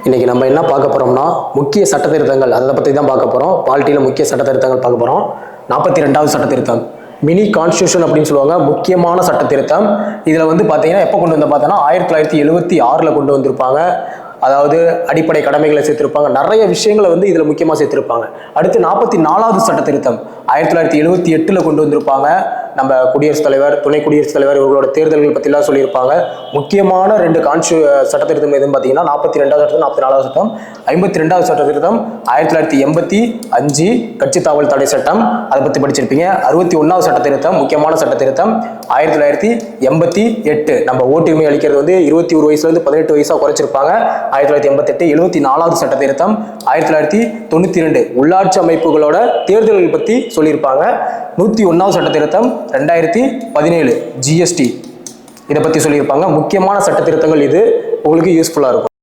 இன்னைக்கு நம்ம என்ன பார்க்க போறோம்னா முக்கிய சட்ட திருத்தங்கள் அதை பற்றி தான் பார்க்க போகிறோம். பாலிட்டியில் முக்கிய சட்ட திருத்தங்கள் பார்க்க போகிறோம். 42வது சட்ட திருத்தம் மினி கான்ஸ்டியூஷன் அப்படின்னு சொல்லுவாங்க. முக்கியமான சட்ட திருத்தம். இதில் வந்து பார்த்தீங்கன்னா எப்போ கொண்டு வந்து பார்த்தோன்னா 1976 கொண்டு வந்திருப்பாங்க. அதாவது அடிப்படை கடமைகளை சேர்த்திருப்பாங்க. நிறைய விஷயங்களை வந்து இதில் முக்கியமாக சேர்த்திருப்பாங்க. அடுத்து 44வது சட்ட திருத்தம் 1978 கொண்டு வந்திருப்பாங்க. நம்ம குடியரசுத் தலைவர், துணை குடியரசுத் தலைவர் இவர்களோட தேர்தல்கள் பற்றிலாம் சொல்லியிருப்பாங்க. முக்கியமான 2 சட்ட திருத்தம் எதுன்னு பார்த்தீங்கன்னா 42வது சட்டம், 44வது சட்டம். 52வது சட்ட திருத்தம் 1985 கட்சி தாவல் தடை சட்டம், அதை பற்றி படிச்சிருப்பீங்க. 61வது சட்ட திருத்தம் முக்கியமான சட்ட திருத்தம் 1988 நம்ம ஓட்டுரிமை அளிக்கிறது வந்து 21 வயசுலேருந்து 18 வயசாக குறைச்சிருப்பாங்க. 1988. 74வது சட்ட திருத்தம் 1992 உள்ளாட்சி அமைப்புகளோட தேர்தல்கள் பற்றி சொல்லியிருப்பாங்க. 101வது சட்ட திருத்தம் 2017 ஜிஎஸ்டி இதை பற்றி சொல்லியிருப்பாங்க. முக்கியமான சட்ட திருத்தங்கள் இது உங்களுக்கு யூஸ்ஃபுல்லாக இருக்கும்.